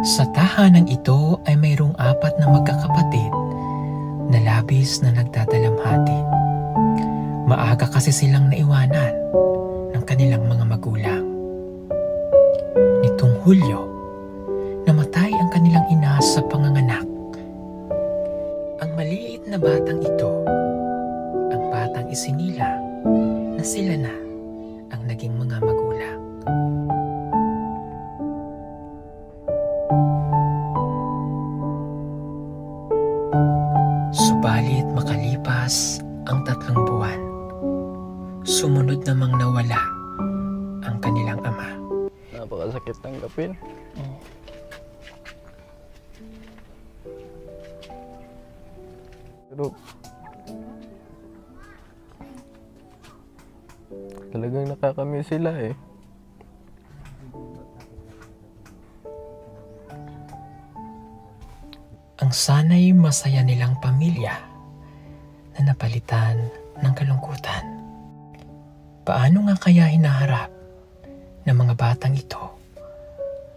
Sa tahanang ito ay mayroong 4 na magkakapatid na labis na nagdadalamhati. Maaga kasi silang naiwanan ng kanilang mga magulang. Nitong Hulyo, namatay ang kanilang ina sa panganganak. Ang maliit na batang ito, ang batang isinilang na sila na ang naging mga magulang. Subalit makalipas ang 3 buwan, sumunod namang nawala ang kanilang ama. Napakasakit tanggapin. Pero talagang nakakamiss sila eh. Ang sana'y masaya nilang pamilya na napalitan ng kalungkutan. Paano nga kaya hinaharap ng mga batang ito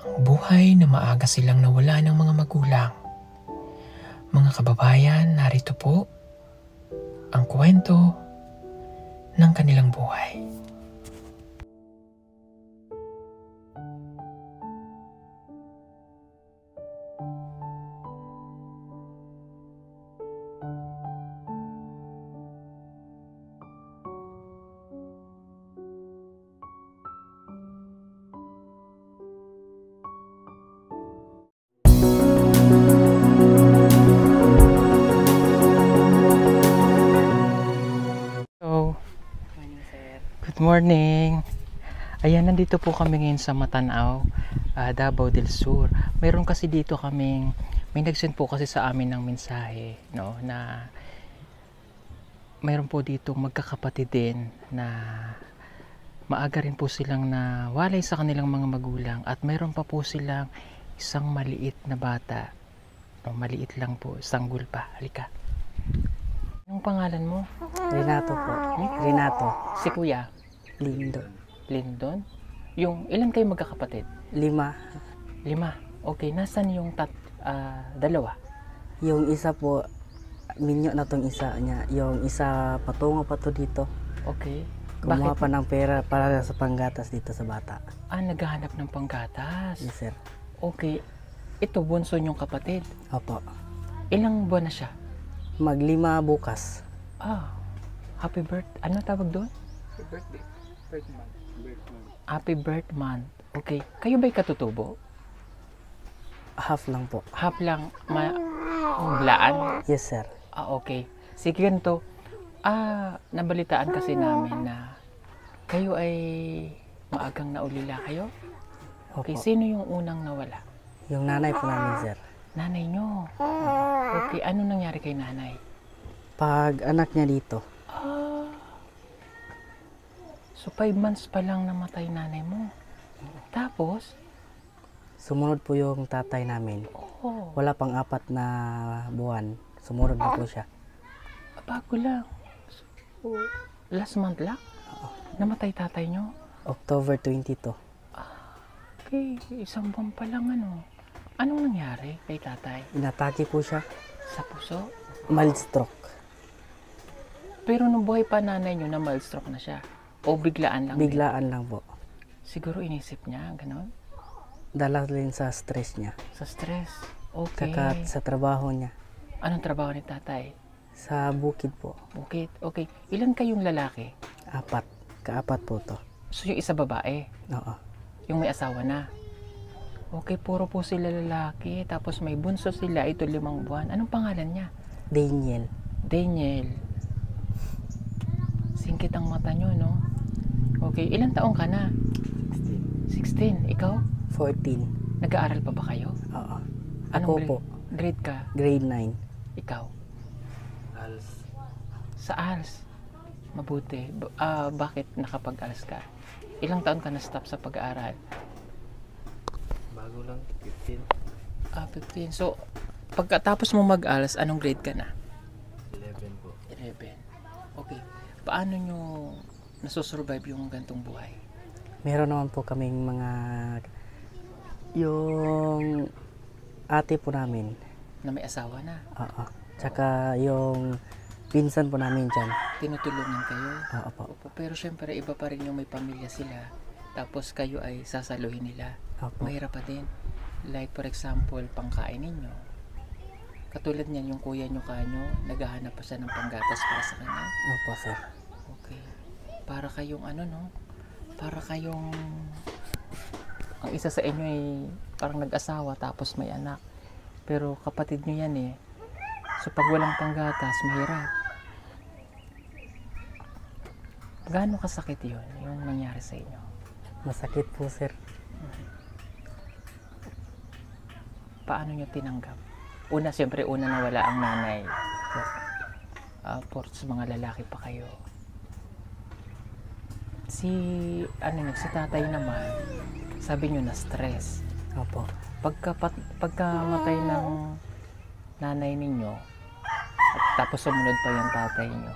ang buhay na maaga silang nawala ng mga magulang? Mga kababayan, narito po ang kwento ng kanilang buhay. Good morning! Ayan, nandito po kami ngayon sa Matanao, Davao del Sur. Mayroon kasi dito kaming, may nag-send po kasi sa amin ng mensahe, no, na mayroon po dito magkakapatid din na maaga rin po silang nawalay sa kanilang mga magulang at mayroon pa po silang isang maliit na bata. No, maliit lang po, sanggol pa. Halika. Anong pangalan mo? Renato po. Renato. Si Kuya? Lindo. Lindon? Yung ilan kayo magkakapatid? 5. 5. Okay, nasan yung dalawa? Yung isa po, minyo na tong isa niya. Yung isa patungo pa to dito. Okay. Kumuha Bakit? pa ng pera para sa panggatas dito sa bata. Naghahanap ng panggatas. Yes, sir. Okay. Ito, bunso niyong kapatid. Opo. Ilang buwan na siya? Mag-5 bukas. Happy birthday. Ano tawag doon? Happy birth month. Okay. Kayo ba'y katutubo? Half lang po. Half lang. Blaan? Yes, sir. Okay. Sige, ganito. Nabalitaan kasi namin na kayo ay maagang naulila kayo. Okay. Opo. Sino yung unang nawala? Yung nanay po namin, sir. Nanay nyo. Okay. Ano nangyari kay nanay? Pag anak niya dito, So 5 months pa lang namatay nanay mo. Tapos? sumunod po yung tatay namin. Oh, Wala pang 4 na buwan. Sumunod na po siya. bago lang. So, last month lang? Namatay tatay nyo? October 22. Okay, 1 buwan pa lang ano. Anong nangyari kay tatay? Inatake po siya. Sa puso? Mild stroke. Pero nung buhay pa nanay nyo na mild stroke na siya? O biglaan lang? Biglaan lang po. Siguro inisip niya, gano'n? Dala rin sa stress niya. Sa stress? Okay. Saka sa trabaho niya. Anong trabaho ni tatay? Sa bukid po. Bukid. Okay. Ilan kayong lalaki? 4. Ka-4 po to. So yung isa babae? Oo. Yung may asawa na? Okay, puro po sila lalaki. Tapos may bunso sila. Ito 5 buwan. Anong pangalan niya? Daniel. Daniel. Singkit ang mata nyo, no? Okay, ilang taong ka na? 16. Ikaw? 14. Nag-aaral pa ba kayo? Oo. Anong Ako po. grade ka? Grade 9. Ikaw? Sa ALS. Mabuti. Bakit nakapag-ALS ka? Ilang taon ka na-stop sa pag-aaral? Bago lang, 15. 15. So, pagkatapos mo mag-ALS, anong grade ka na? 11 po. 11. Okay. Paano nyo nasusurvive yung gantong buhay? Meron naman po kaming mga Yung ate po namin. Na may asawa na. Oo. Tsaka yung pinsan po namin dyan. Tinutulungan kayo. Oo po. Opo, pero syempre iba pa rin yung may pamilya sila. Tapos kayo ay sasaluhin nila. Opo. Mahirap pa din. Like for example, pangkain ninyo. Katulad niyan, yung kuya nyo kanyo, naghahanap pa siya ng panggatas para sa kanya. Opo, sir. Okay. Para kayong ano, no? Para kayong... Ang isa sa inyo ay parang nag-asawa tapos may anak. Pero kapatid nyo yan eh. So pag walang panggatas, mahirap. Gaano kasakit yun, yung nangyari sa inyo? Masakit po, sir. Paano nyo tinanggap? Una, siyempre, una nawala ang nanay. For sa mga lalaki pa kayo. Si tatay naman, sabi nyo na stress. Opo. Pagkamatay ng nanay ninyo, at tapos sumunod pa yung tatay nyo,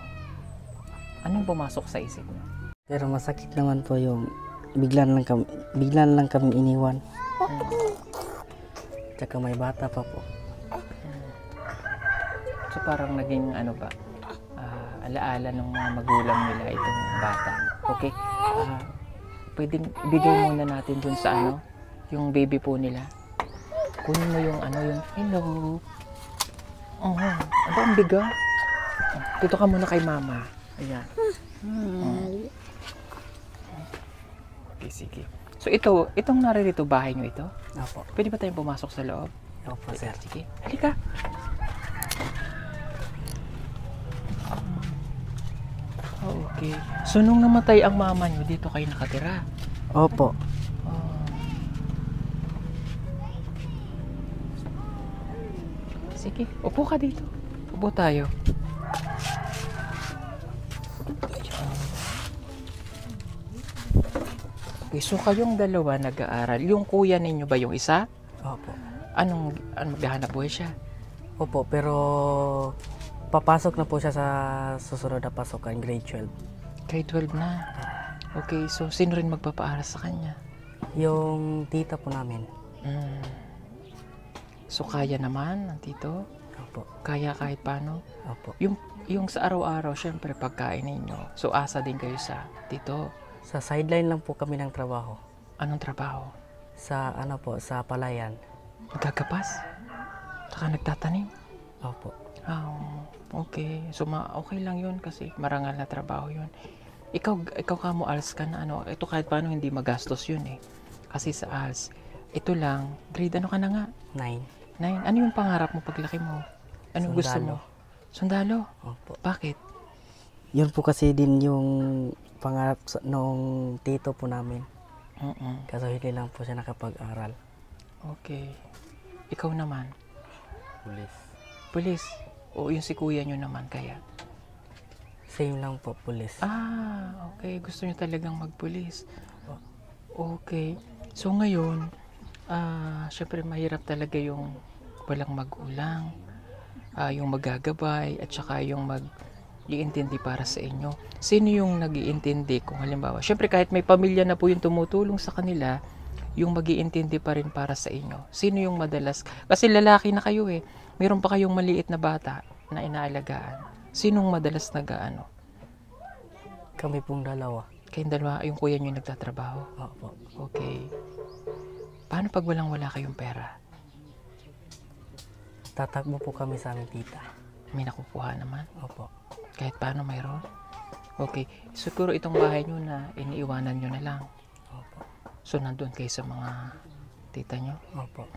anong pumasok sa isip nyo? Pero masakit naman po yung biglan lang kami iniwan. Tsaka may bata pa po. So parang naging alaala ng mga magulang nila itong bata. Okay? Pwedeng ibigay muna natin dun sa yung baby po nila. Kunin mo yung yung hello. Oh, ang biga. Dito ka muna kay mama. Ayan. Okay, sige. So itong naririto bahay nyo ito? Opo. Pwede ba tayong pumasok sa loob? Opo, sir. Sige. Halika. Okay. So nung namatay ang mama nyo, dito kayo nakatira? Opo. Sige, upo ka dito. Upo tayo. Okay, so kayong dalawa nag-aaral. Yung kuya ninyo ba yung isa? Opo. Anong maghahanap buhay siya? Opo, pero papasok na po siya sa susunod na pasokan, grade 12. Grade 12 na. Okay, so sino rin magpapaaral sa kanya? Yung tita po namin. So kaya naman, tito? Opo. Kaya kahit paano? Opo. Yung sa araw-araw, syempre pagkain ninyo. So asa din kayo sa tito. Sa sideline lang po kami ng trabaho. Anong trabaho? Sa sa palayan. Nagkakapas? Saka nagtatanim? Opo. Okay. So okay lang yun kasi marangal na trabaho yun. Ikaw ka mo ALS ka na ito kahit paano hindi magastos yun eh. Kasi sa ALS, ito lang, grade ano ka na nga? 9. 9. Ano yung pangarap mo paglaki mo? Anong gusto mo? Sundalo? Opo. Bakit? Yun po kasi din yung pangarap nung tito po namin. Kaso hindi lang po siya nakapag-aral. Okay. Ikaw naman? Pulis. Pulis? O yung si kuya nyo naman kaya? Same lang po, pulis. Okay. Gusto nyo talagang magpulis. Okay. So ngayon, syempre mahirap talaga yung walang magulang, yung magagabay, at saka yung mag-iintindi para sa inyo. Sino yung nag-iintindi kung halimbawa? Syempre kahit may pamilya na po yung tumutulong sa kanila, yung mag-iintindi pa rin para sa inyo. Sino yung madalas? Kasi lalaki na kayo eh. Meron pa kayong maliit na bata na inaalagaan. Sinong madalas nag-aano? Kami pong dalawa. Kayong dalawa, yung kuya nyo nagtatrabaho? Opo. Okay. Paano pag walang-wala kayong pera? Tatakbo po kami sa aming tita. May nakukuha naman? Opo. Kahit paano mayroon? Okay. Siguro itong bahay nyo na iniiwanan nyo na lang. Opo. So nandun kayo sa mga tita nyo? Opo.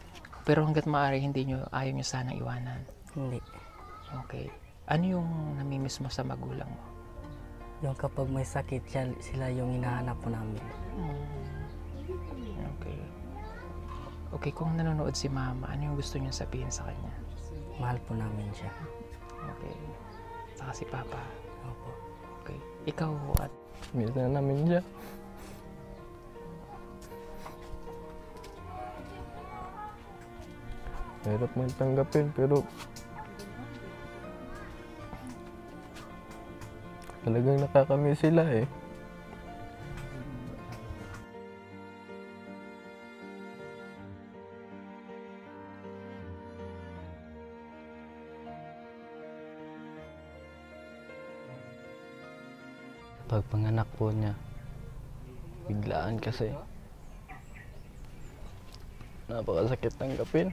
Pero hanggat maaari ayaw nyo sanang iwanan? Hindi. Okay. Ano yung namimiss mo sa magulang mo? Yung kapag may sakit, sila yung hinahanap po namin. Okay. Okay, kung nanonood si mama, ano yung gusto niyo sabihin sa kanya? Mahal po namin siya. Okay. Saka si papa. Opo. Okay. Ikaw at Miss na namin siya. Hirap man tanggapin pero talagang nakakamiss sila eh. Pagpanganak po niya, biglaan kasi. Napakasakit tanggapin.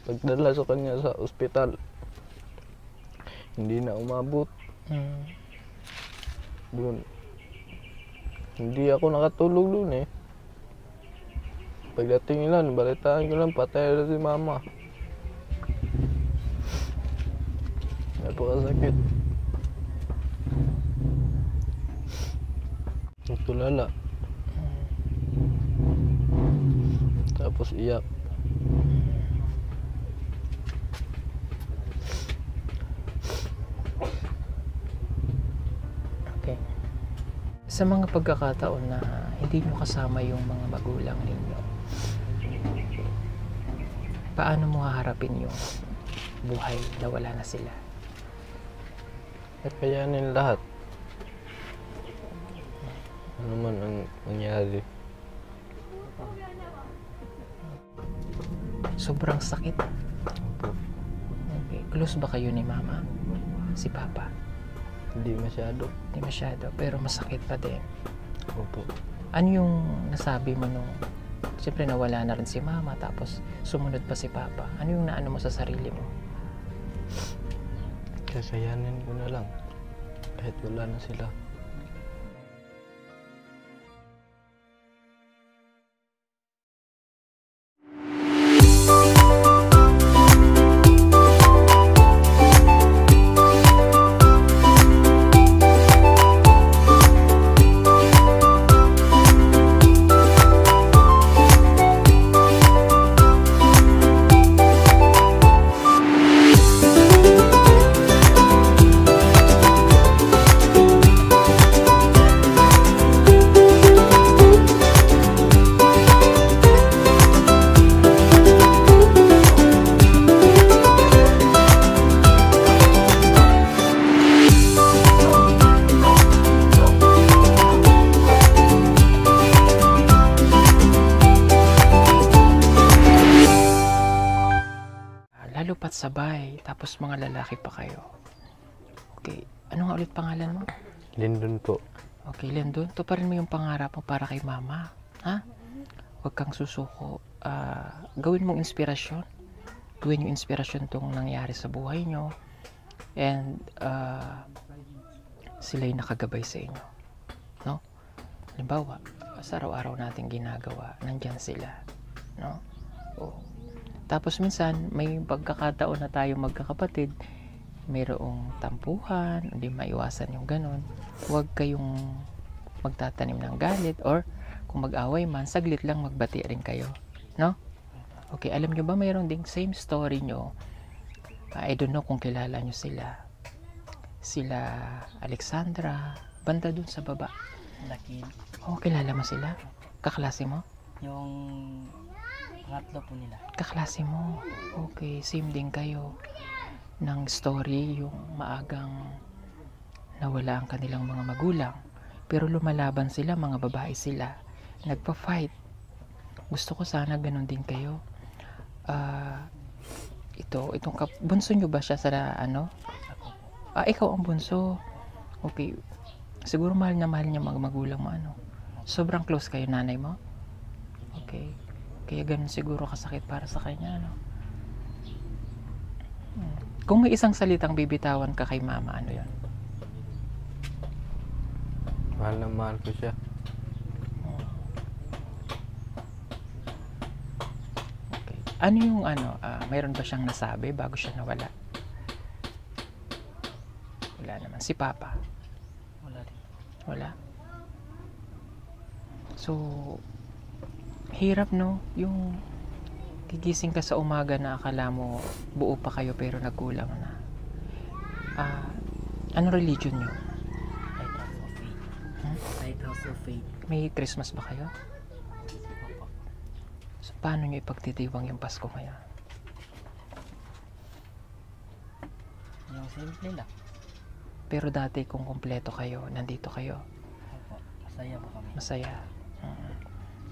Pagdala sa kanya sa ospital, hindi na umabot. Doon. Hindi ako nakatulog doon eh. Pagdating nila, balitaan ko lang, patay na si mama. Napakasakit. Nagtulala. Tapos iyak. Okay. Sa mga pagkakataon na hindi nyo kasama yung mga magulang ninyo, paano mo haharapin yung buhay na wala na sila? Kayanin lahat. Ano man ang nangyari. Sobrang sakit. Opo. Okay. Close ba kayo ni mama? Si papa? Hindi masyado. Hindi masyado, pero masakit pa din. Opo. Ano yung nasabi mo nung siyempre nawala na rin si mama tapos sumunod pa si papa? Ano yung naano mo sa sarili mo? Kasayanin ko na lang. Kahit wala na sila. Lalo pat sabay, tapos mga lalaki pa kayo. Okay, ano nga ulit pangalan mo? Lindon po. Okay, Lendon, tuparin mo yung pangarap mo para kay mama. Ha? Huwag kang susuko. Gawin mong inspirasyon. Gawin yung inspirasyon tong nangyari sa buhay nyo. And sila'y nakagabay sa inyo. No? Halimbawa, sa araw-araw natin ginagawa, nandyan sila. No? O. Tapos minsan, may pagkakataon na tayo magkakapatid, mayroong tampuhan, hindi maiwasan yung ganon. Huwag kayong magtatanim ng galit or kung mag-away man, saglit lang magbati rin kayo. No? Okay, alam nyo ba mayroong ding same story nyo? I don't know kung kilala nyo sila. Sila Alexandra, banda dun sa baba. Laki. Oh, kilala mo sila? Kaklase mo? Yung pangatlo po nila. Kaklase mo. Okay, same din kayo ng story, yung maagang nawala ang kanilang mga magulang. Pero lumalaban sila, mga babae sila. Nagpa-fight. Gusto ko sana ganun din kayo. Itong bunso nyo ba siya sa ano? Ikaw ang bunso. Okay. Siguro mahal niya mga magulang mo, ano? Sobrang close kayo nanay mo? Okay. Kaya ganun siguro kasakit para sa kanya, ano? Kung may isang salitang bibitawan ka kay mama, ano yun? Mahal na mahal ko siya. Okay. Ano yung mayroon ba siyang nasabi bago siya nawala? Wala naman. Si Papa? Wala din. Wala. So, hirap, no? Yung gigising ka sa umaga na akala mo buo pa kayo pero nagkulang na. Ano religion nyo? Lighthouse of Faith. Lighthouse of Faith. May Christmas ba kayo? Opo. So, paano nyo ipagtitiwang yung Pasko ngayon? Yung simple lang. Pero dati kung kumpleto kayo, nandito kayo, Opo. Masaya po kami. masaya.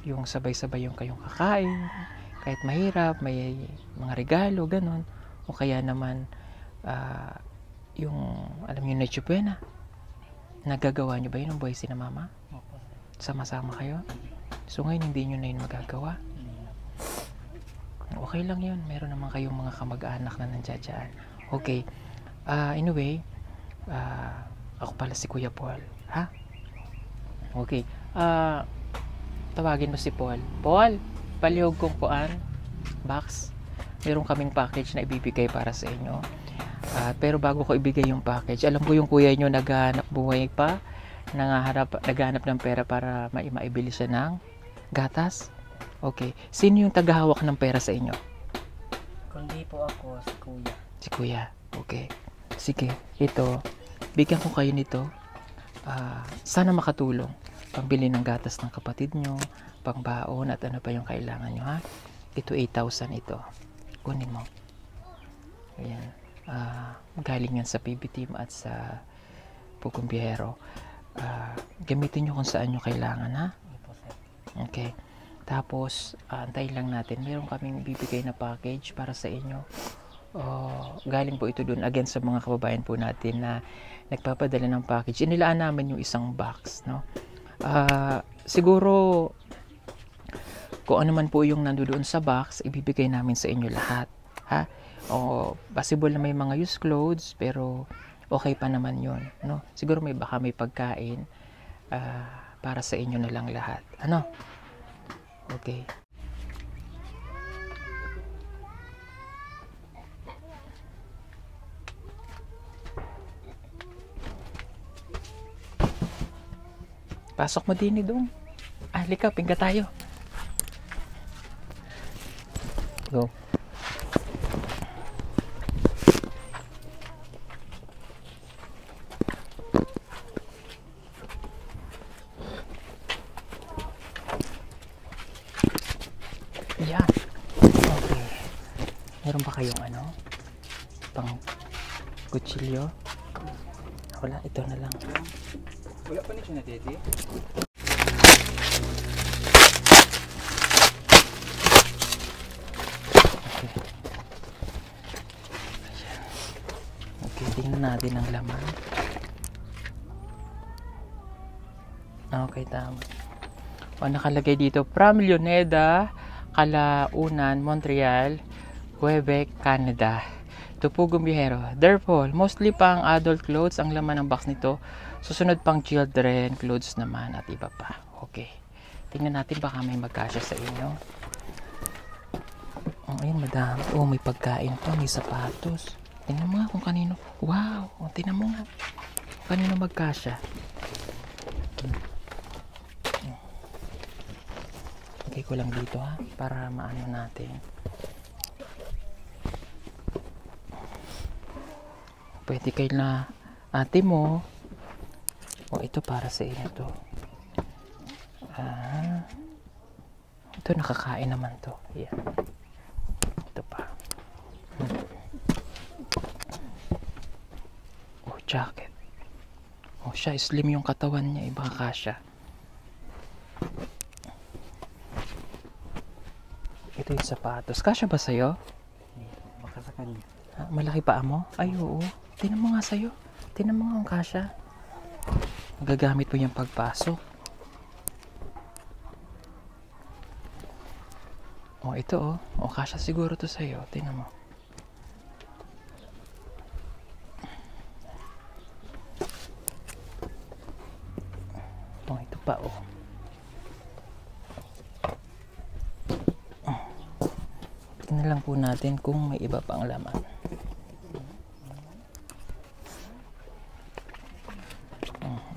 Yung sabay-sabay yung kayong kakain, kahit mahirap, may mga regalo, ganun. O kaya naman, yung, alam niyo, Noche Buena. Nagagawa niyo ba yun ng buhay sina mama? Opo, sir. Sama-sama kayo? So ngayon hindi niyo na yun magagawa? Okay lang yun. Meron naman kayong mga kamag-anak na nandiyan dyan. Okay. Anyway, ako pala si Kuya Paul. Ha? Okay. Tawagin mo si Paul. Paul, palihog kong kuan, box. Meron kaming package na ibibigay para sa inyo. Pero bago ko ibigay yung package, alam ko yung kuya nyo naghahanap buhay pa, naghahanap ng pera para maibili siya ng gatas. Okay. Sino yung tagahawak ng pera sa inyo? Kundi po ako, si kuya. Si kuya. Okay. Sige. Ito. Bigyan ko kayo nito. Sana makatulong. Pambili ng gatas ng kapatid nyo, pangbaon at ano pa yung kailangan nyo, ha? Ito 8,000 ito. Kunin mo. Ayan. Galing yan sa PB Team at sa Pugong Biyahero. Gamitin nyo kung saan nyo kailangan, ha? Opo, sir. Okay. Tapos, antayin lang natin. Meron kaming bibigay na package para sa inyo. Galing po ito dun again sa mga kababayan po natin na nagpapadala ng package. Inilaan namin yung isang box, no? Siguro kung ano man po yung nandoon sa box, ibibigay namin sa inyo lahat, ha? Possible na may mga used clothes, pero okay pa naman yun, no? Siguro baka may pagkain para sa inyo na lang lahat, ano? Okay. Pasok mo din doon. Halika, pingga tayo. Go. Yan. Okay. Meron ba kayong pang kutsilyo? Wala, ito na lang. Wala pa niyo na tete? Okay, tingnan natin ang laman. Okay, tama. Nakalagay dito, from Leoneda, Calaunan, Montreal, Quebec, Canada. To Pugong Biyahero. Therefore, mostly pang adult clothes ang laman ng box nito. Susunod pang children clothes naman at iba pa. Okay. Tingnan natin baka may magkasya sa inyo. Ayun, madami. May pagkain pa. May sapatos. Tingnan mo nga kung kanino. Wow! Tingnan mo nga. Kung kanino magkasya. Lagay ko lang dito, ha. Para maano natin. Pwede kayo na ate mo. Ito para sa inyo to. Ito nakakain naman to. Yan. Ito pa. Jacket. Siya slim yung katawan niya. Iba kasya. Ito yung sapatos. Kasya ba sa'yo? Baka sa kanya. Malaki pa mo? Ay, oo. Tingnan mo nga sa'yo. Tingnan mo nga ang kasya. Gagamit mo yung pagpasok. Ito kasya siguro to sa'yo. Tingnan mo. Ito pa, Tingnan lang po natin kung may iba pang laman.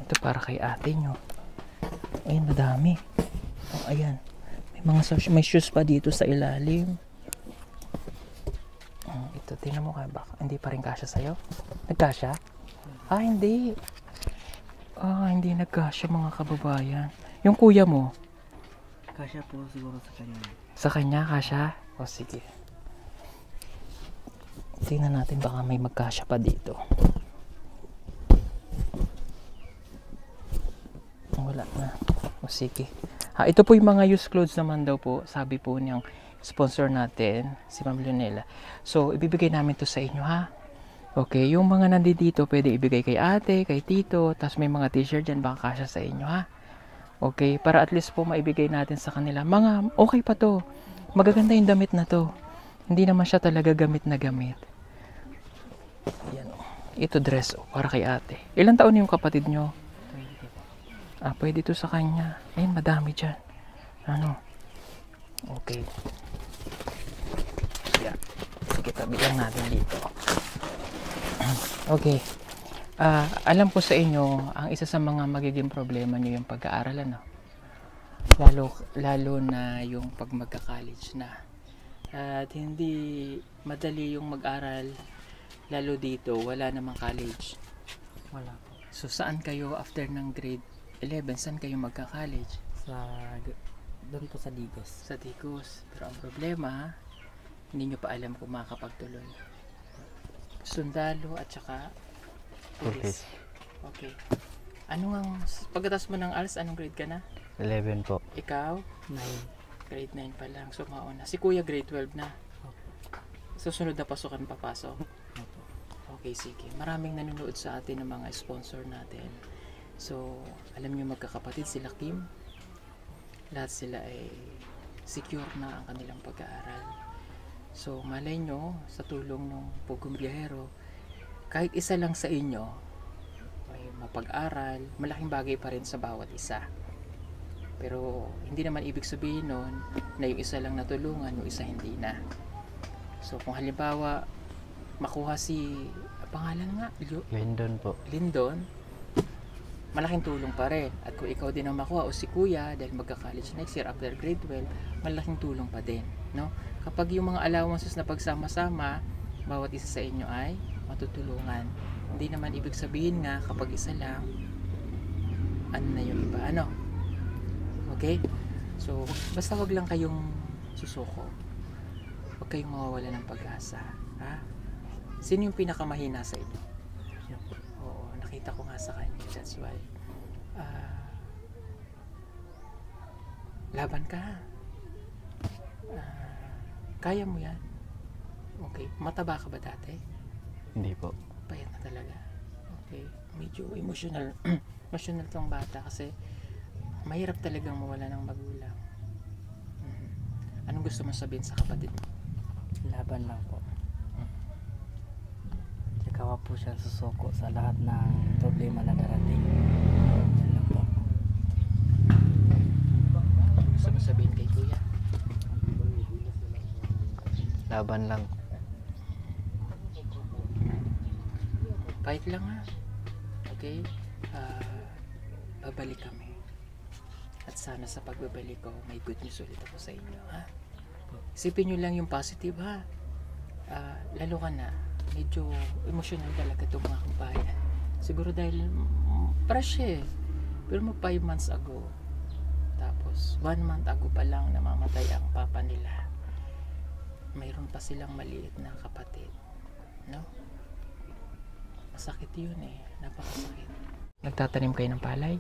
Ito para kay ate nyo. Ayun, madami. Ayan. May shoes pa dito sa ilalim. Ito, tingnan mo kaya baka hindi pa rin kasya sa'yo. Nagkasya? Hindi. Hindi nagkasya mga kababayan. Yung kuya mo? Kasya po siguro sa kanya. Sa kanya, kasya? Sige. Tingnan natin baka may magkasya pa dito. Wala na. Sige. Ito po yung mga used clothes naman daw po. Sabi po niyang sponsor natin, si Ma'am Leonela. So, ibibigay namin to sa inyo, ha? Okay, yung mga nandito pwede ibigay kay ate, kay tito, tapos may mga t-shirt dyan, baka kasya sa inyo ha. Okay, para at least po maibigay natin sa kanila. Mga, okay pa to. Magaganda yung damit na to. Hindi naman siya talaga gamit na gamit. Yan o. Ito dress o, para kay ate. Ilang taon yung kapatid nyo? Pwede to sa kanya. Ayun, madami dyan. Ano? Okay. Yeah. Sige, tabi lang natin dito. Okay. Alam ko sa inyo, ang isa sa mga magiging problema nyo yung pag-aaral, ano? Lalo na yung pag magka-college na. At hindi madali yung mag-aral, lalo dito, wala namang college. Wala po. So, saan kayo after ng grade 11, saan kayo magka-college? Doon po sa Digos. Sa Ticos. Pero ang problema, hindi nyo pa alam kung makakapagtuloy. Sundalo at saka pulis. Okay. Pagkatapos mo ng ALS, anong grade ka na? 11 po. Ikaw? 9. Grade 9 pa lang. So, mauna. Si Kuya grade 12 na. Susunod na pasukan papasok. Okay, sige. Maraming nanonood sa atin ng mga sponsor natin. So, alam nyo magkakapatid sila Kim. Lahat sila ay secure na ang kanilang pag-aaral. So, malay nyo, sa tulong ng Pugong Biyahero, kahit isa lang sa inyo, may mapag-aral, malaking bagay pa rin sa bawat isa. Pero, hindi naman ibig sabihin nun na yung isa lang natulungan, yung isa hindi na. So, kung halimbawa, makuha si, pangalan nga, Lindon po. Lindon, malaking tulong pa rin. At kung ikaw din ang makuha o si Kuya, dahil magka-college next year after grade 12, malaking tulong pa din, no? Kapag yung mga allowances na pagsama-sama, bawat isa sa inyo ay matutulungan. Hindi naman ibig sabihin nga kapag isa lang, ano na yung iba, ano? Okay? So, basta wag lang kayong susuko. Wag kayong mawawala ng pag-asa. Ha? Sino yung pinakamahina sa inyo? Oo, nakita ko nga sa kanya. That's why. Laban ka. Kaya mo yan. Okay. Mataba ka ba dati? Hindi po. Payat na talaga. Okay. Medyo emotional. Emotional tong bata kasi mahirap talagang mawala ng magulang. Anong gusto mo sabihin sa kapatid mo? Laban lang po. Tsaka wag po siyang susuko sa lahat ng problema na darating. Yan lang po. Gusto mo sabihin kay Kuya? Laban lang. Fight lang ha. Okay? Babalik kami. At sana sa pagbabalik ko, may good news ulit ako sa inyo, ha? Isipin nyo lang yung positive, ha? Lalo ka na, medyo emotional talaga itong mga kabayan. Siguro dahil fresh eh. Pero mo 5 months ago, tapos 1 month ago pa lang namamatay ang papa nila. Mayroon pa silang maliit na kapatid, no? Masakit yun eh, napakasakit. Nagtatanim kayo ng palay?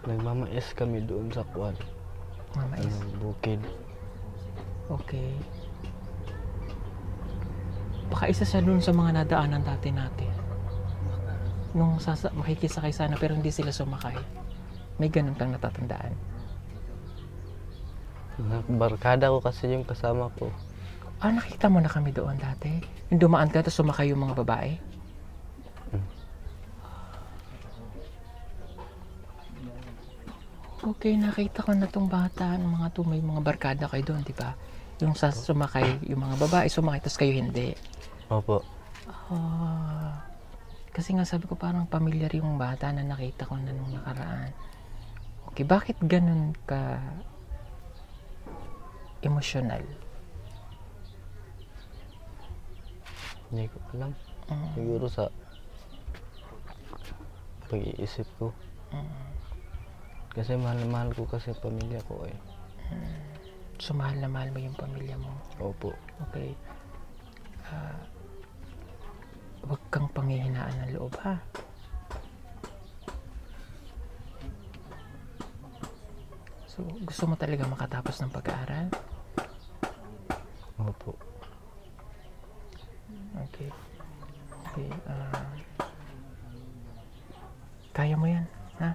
Nagmamais kami doon sa kwan. Mamais? Bukid. Okay. Baka isa siya dun sa mga nadaanan dati natin. Nung makikisakay sana pero hindi sila sumakay. May ganun kang natatandaan. Barkada ko kasi yung kasama ko. Nakita mo na kami doon dati? Yung dumaan ka, tapos sumakay yung mga babae? Okay, nakita ko na tong bata, ng mga may mga barkada kayo doon, di ba? Yung sumakay, yung mga babae sumakay, tapos kayo hindi. Opo. Kasi nga sabi ko parang familiar yung bata na nakita ko na nung nakaraan. Okay, bakit ganun ka emotional? Hindi ko alam. Siguro sa pag-iisip ko. Kasi mahal ko kasi pamilya ko eh. So mahal na mahal mo yung pamilya mo? Opo. Okay. Huwag kang panghihinaan ng loob, ha? So, gusto mo talaga makatapos ng pag-aaral? Opo. Okay. Okay. Kaya mo yan, ha?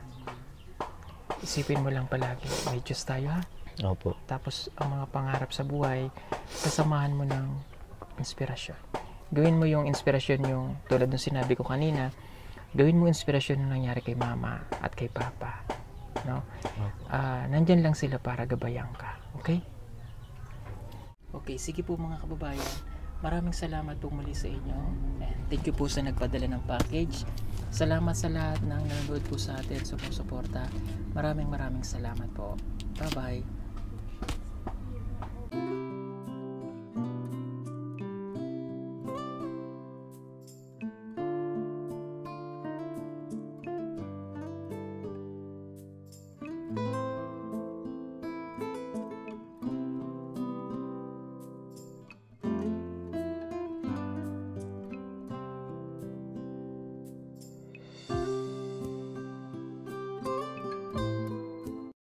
Isipin mo lang palagi, may Diyos tayo, ha? Opo. Tapos ang mga pangarap sa buhay, sasamahan mo ng inspirasyon. Gawin mo yung inspirasyon yung tulad ng sinabi ko kanina, gawin mo inspirasyon yung nangyari kay mama at kay papa. No? Nandyan lang sila para gabayan ka. Okay? Okay, sige po mga kababayan. Maraming salamat po muli sa inyo. And thank you po sa nagpadala ng package. Salamat sa lahat ng nanonood po sa atin, sumusuporta. Maraming salamat po. Bye-bye.